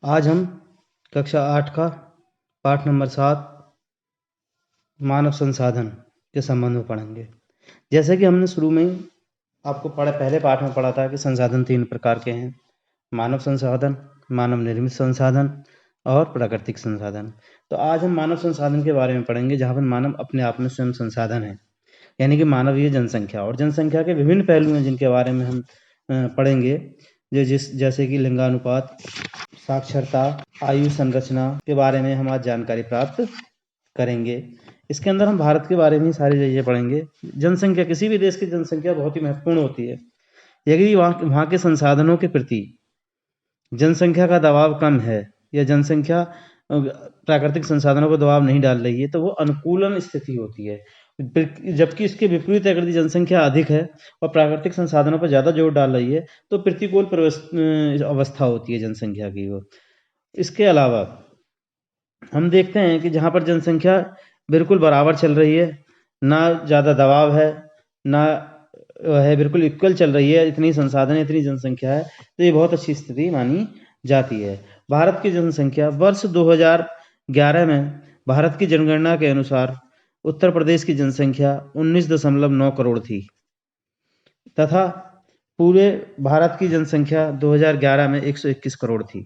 आज हम कक्षा 8 का पाठ नंबर 7 मानव संसाधन के संबंध में पढ़ेंगे। जैसे कि हमने शुरू में ही आपको पहले पाठ में पढ़ा था कि संसाधन 3 प्रकार के हैं: मानव संसाधन, मानव निर्मित संसाधन और प्राकृतिक संसाधन। तो आज हम मानव संसाधन के बारे में पढ़ेंगे, जहाँ पर मानव अपने आप में स्वयं संसाधन है, यानी कि मानवीय जनसंख्या और जनसंख्या के विभिन्न पहलू हैं जिनके बारे में हम पढ़ेंगे, जैसे कि लिंगानुपात, साक्षरता, आयु संरचना के बारे में हम आज जानकारी प्राप्त करेंगे। इसके अंदर हम भारत के बारे में ही सारी चीज़ें पढ़ेंगे। जनसंख्या, किसी भी देश की जनसंख्या बहुत ही महत्वपूर्ण होती है। यदि वहाँ के संसाधनों के प्रति जनसंख्या का दबाव कम है या जनसंख्या प्राकृतिक संसाधनों पर दबाव नहीं डाल रही है, तो वो अनुकूलन स्थिति होती है। जबकि इसके विपरीत अगर जनसंख्या अधिक है और प्राकृतिक संसाधनों पर ज़्यादा जोर डाल रही है, तो प्रतिकूल अवस्था होती है जनसंख्या की वो। इसके अलावा हम देखते हैं कि जहाँ पर जनसंख्या बिल्कुल बराबर चल रही है, ना ज़्यादा दबाव है, ना है बिल्कुल इक्वल चल रही है, इतनी संसाधन, इतनी जनसंख्या है, तो ये बहुत अच्छी स्थिति मानी जाती है। भारत की जनसंख्या वर्ष 2011 में भारत की जनगणना के अनुसार उत्तर प्रदेश की जनसंख्या 19.9 करोड़ थी तथा पूरे भारत की जनसंख्या 2011 में 121 करोड़ थी,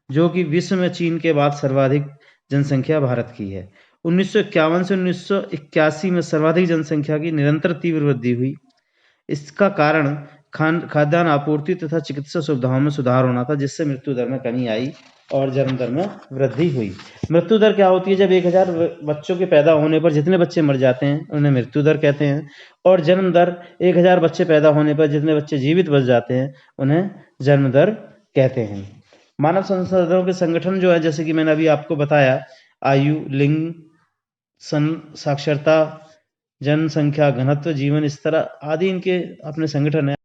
जो कि विश्व में चीन के बाद सर्वाधिक जनसंख्या भारत की है। 1951 से 1981 में सर्वाधिक जनसंख्या की निरंतर तीव्र वृद्धि हुई। इसका कारण खाद्यान्न आपूर्ति तथा चिकित्सा सुविधाओं में सुधार होना था, जिससे मृत्यु दर में कमी आई और जन्म दर में वृद्धि हुई। मृत्यु दर क्या होती है? जब 1000 बच्चों के पैदा होने पर जितने बच्चे मर जाते हैं उन्हें मृत्यु दर कहते हैं, और जन्म दर 1000 बच्चे पैदा होने पर जितने बच्चे जीवित बच जाते हैं उन्हें जन्म दर कहते हैं। मानव संसाधनों के संगठन जो है, जैसे कि मैंने अभी आपको बताया, आयु, लिंग, साक्षरता, जनसंख्या घनत्व, जीवन स्तर आदि इनके अपने संगठन है।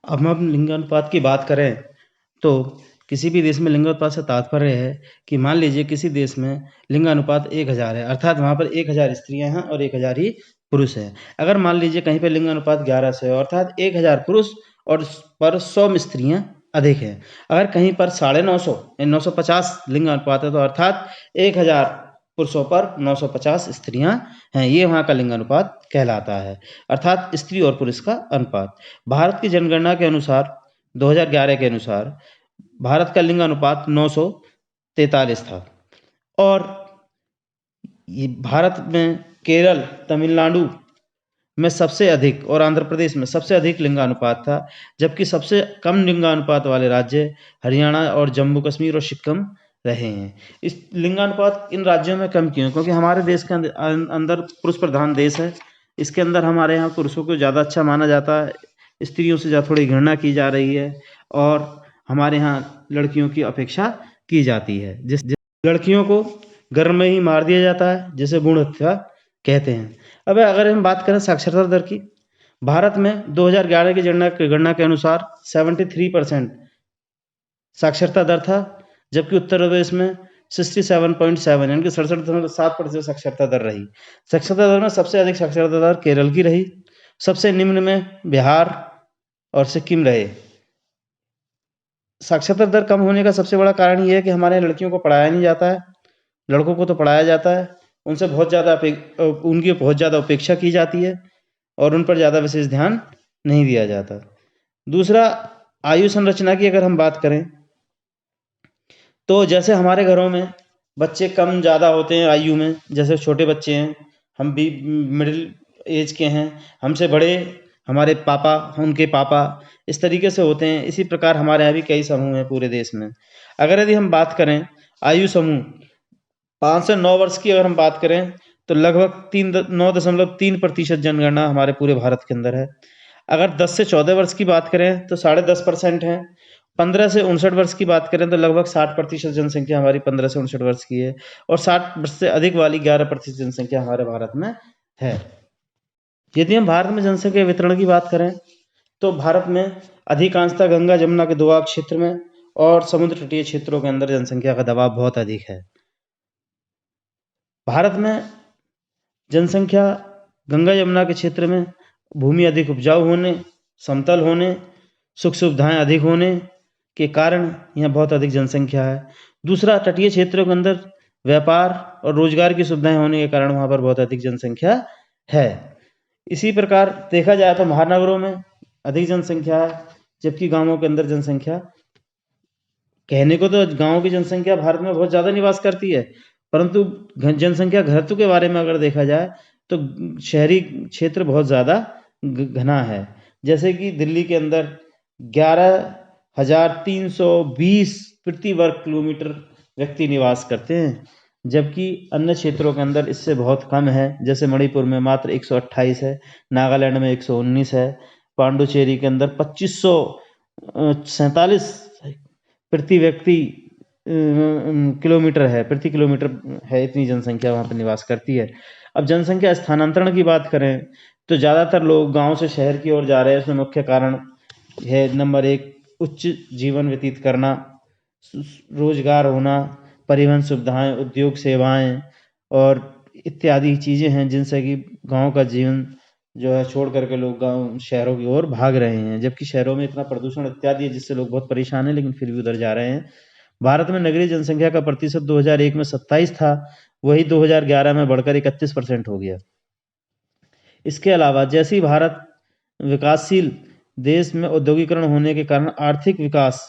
अब हम लिंगानुपात की बात करें तो किसी भी देश में लिंगानुपात से तात्पर्य है कि मान लीजिए किसी देश में लिंगानुपात 1000 है, अर्थात वहाँ पर 1000 स्त्रियां हैं और 1000 ही पुरुष हैं। अगर मान लीजिए कहीं पर लिंगानुपात 11 से है, अर्थात 1000 पुरुष और पर 100 स्त्रियां अधिक हैं। अगर कहीं पर 950 यानी 950 लिंगानुपात है, तो अर्थात 1000 पुरुषों पर 950 स्त्रियां हैं। ये वहाँ का लिंगानुपात कहलाता है, अर्थात स्त्री और पुरुष का अनुपात। भारत की जनगणना के अनुसार 2011 के अनुसार भारत का लिंगानुपात 943 था, और ये भारत में केरल, तमिलनाडु में सबसे अधिक और आंध्र प्रदेश में सबसे अधिक लिंगानुपात था, जबकि सबसे कम लिंगानुपात वाले राज्य हरियाणा और जम्मू कश्मीर और सिक्किम रहे हैं। इस लिंगानुपात इन राज्यों में कम क्यों? क्योंकि हमारे देश के अंदर पुरुष प्रधान देश है। इसके अंदर हमारे यहाँ पुरुषों को ज़्यादा अच्छा माना जाता है, स्त्रियों से ज़्यादा थोड़ी घृणा की जा रही है, और हमारे यहाँ लड़कियों की अपेक्षा की जाती है। जिस लड़कियों को घर में ही मार दिया जाता है, जिसे भ्रूण हत्या कहते हैं। अब अगर हम बात करें साक्षरता दर की, भारत में 2011 की गणना के अनुसार 73% साक्षरता दर था, जबकि उत्तर प्रदेश में 67.7 यानी कि 67.7% साक्षरता दर रही। साक्षरता दर में सबसे अधिक साक्षरता दर केरल की रही, सबसे निम्न में बिहार और सिक्किम रहे। साक्षरता दर कम होने का सबसे बड़ा कारण ये है कि हमारे लड़कियों को पढ़ाया नहीं जाता है। लड़कों को तो पढ़ाया जाता है, उनसे उनकी बहुत ज़्यादा उपेक्षा की जाती है और उन पर ज़्यादा विशेष ध्यान नहीं दिया जाता। दूसरा, आयु संरचना की अगर हम बात करें तो जैसे हमारे घरों में बच्चे कम ज़्यादा होते हैं आयु में, जैसे छोटे बच्चे हैं, हम भी मिडिल एज के हैं, हमसे बड़े हमारे पापा, उनके पापा, इस तरीके से होते हैं। इसी प्रकार हमारे यहाँ भी कई समूह हैं पूरे देश में। अगर यदि हम बात करें आयु समूह 5 से 9 वर्ष की अगर हम बात करें तो लगभग 9.3% जनगणना हमारे पूरे भारत के अंदर है। अगर 10 से 14 वर्ष की बात करें तो 10.5% है। 15 से 59 वर्ष की बात करें तो लगभग 60% जनसंख्या हमारी 15 से 59 वर्ष की है, और 60 वर्ष से अधिक वाली 11% जनसंख्या हमारे भारत में है। यदि हम भारत में जनसंख्या वितरण की बात करें तो भारत में अधिकांशतः गंगा जमुना के दोआब क्षेत्र में और समुद्र तटीय क्षेत्रों के अंदर जनसंख्या का दबाव बहुत अधिक है। भारत में जनसंख्या गंगा यमुना के क्षेत्र में भूमि अधिक उपजाऊ होने, समतल होने, सुख सुविधाएं अधिक होने के कारण यहाँ बहुत अधिक जनसंख्या है। दूसरा, तटीय क्षेत्रों के अंदर व्यापार और रोजगार की सुविधाएं होने के कारण वहाँ पर बहुत अधिक जनसंख्या है। इसी प्रकार देखा जाए तो महानगरों में अधिक जनसंख्या है, जबकि गांवों के अंदर जनसंख्या, कहने को तो गांव की जनसंख्या भारत में बहुत ज़्यादा निवास करती है, परंतु जनसंख्या घनत्व के बारे में अगर देखा जाए तो शहरी क्षेत्र बहुत ज़्यादा घना है। जैसे कि दिल्ली के अंदर 11,320 प्रति वर्ग किलोमीटर व्यक्ति निवास करते हैं, जबकि अन्य क्षेत्रों के अंदर इससे बहुत कम है। जैसे मणिपुर में मात्र 128 है, नागालैंड में 119 है, पांडुचेरी के अंदर 2547 प्रति व्यक्ति किलोमीटर है, प्रति किलोमीटर है, इतनी जनसंख्या वहाँ पर निवास करती है। अब जनसंख्या स्थानांतरण की बात करें तो ज़्यादातर लोग गांव से शहर की ओर जा रहे हैं। इसमें मुख्य कारण है, नंबर 1, उच्च जीवन व्यतीत करना, रोजगार होना, परिवहन सुविधाएं, उद्योग सेवाएं और इत्यादि चीज़ें हैं जिनसे कि गांव का जीवन जो है छोड़ करके लोग गांव शहरों की ओर भाग रहे हैं। जबकि शहरों में इतना प्रदूषण इत्यादि है जिससे लोग बहुत परेशान हैं, लेकिन फिर भी उधर जा रहे हैं। भारत में नगरीय जनसंख्या का प्रतिशत 2001 में 27 था, वही 2011 में बढ़कर 31% हो गया। इसके अलावा जैसे ही भारत विकासशील देश में औद्योगिकरण होने के कारण आर्थिक विकास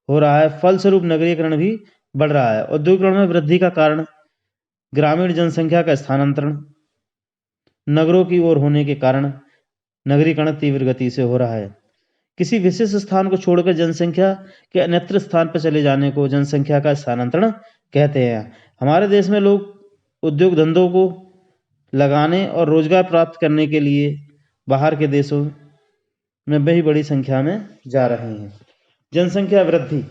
हो रहा है, फलस्वरूप नगरीकरण भी बढ़ रहा है। औद्योगिकरण में वृद्धि का कारण ग्रामीण जनसंख्या का स्थानांतरण नगरों की ओर होने के कारण नगरीकरण तीव्र गति से हो रहा है। किसी विशेष स्थान को छोड़कर जनसंख्या के अन्यत्र स्थान पर चले जाने को जनसंख्या का स्थानांतरण कहते हैं। हमारे देश में लोग उद्योग धंधों को लगाने और रोजगार प्राप्त करने के लिए बाहर के देशों में बड़ी संख्या में जा रहे हैं। जनसंख्या वृद्धि,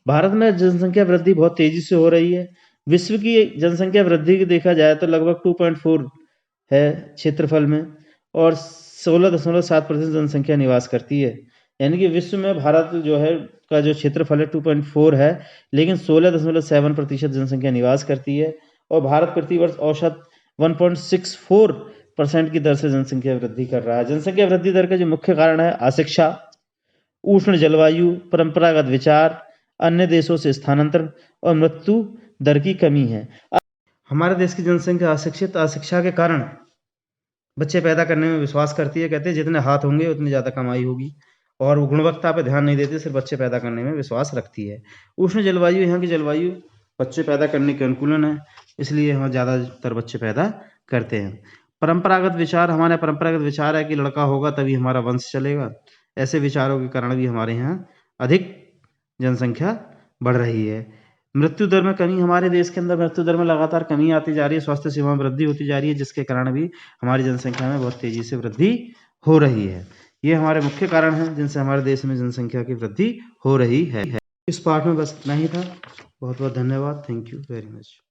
भारत में जनसंख्या वृद्धि बहुत तेजी से हो रही है। विश्व की जनसंख्या वृद्धि की देखा जाए तो लगभग 2.4 है क्षेत्रफल में, और 16.7% जनसंख्या निवास करती है। यानी कि विश्व में भारत जो है का जो क्षेत्रफल है 2.4 है, लेकिन 16.7% जनसंख्या निवास करती है, और भारत प्रतिवर्ष औसत 1.64% की दर से जनसंख्या वृद्धि कर रहा है। जनसंख्या वृद्धि दर का जो मुख्य कारण है अशिक्षा, उष्ण जलवायु, परंपरागत विचार, अन्य देशों से स्थानांतरण और मृत्यु दर की कमी है। हमारे देश की जनसंख्या अशिक्षा के कारण बच्चे पैदा करने में विश्वास करती है। कहते हैं जितने हाथ होंगे उतनी ज़्यादा कमाई होगी, और वो गुणवत्ता पे ध्यान नहीं देती, सिर्फ बच्चे पैदा करने में विश्वास रखती है। उष्ण जलवायु, यहाँ की जलवायु बच्चे पैदा करने के अनुकूलन है, इसलिए यहाँ ज़्यादातर बच्चे पैदा करते हैं। परंपरागत विचार, हमारे परंपरागत विचार है कि लड़का होगा तभी हमारा वंश चलेगा। ऐसे विचारों के कारण भी हमारे यहाँ अधिक जनसंख्या बढ़ रही है। मृत्यु दर में कमी, हमारे देश के अंदर मृत्यु दर में लगातार कमी आती जा रही है। स्वास्थ्य सेवा में वृद्धि होती जा रही है, जिसके कारण भी हमारी जनसंख्या में बहुत तेजी से वृद्धि हो रही है। ये हमारे मुख्य कारण हैं जिनसे हमारे देश में जनसंख्या की वृद्धि हो रही है। इस पाठ में बस इतना ही था। बहुत बहुत धन्यवाद। Thank you very much.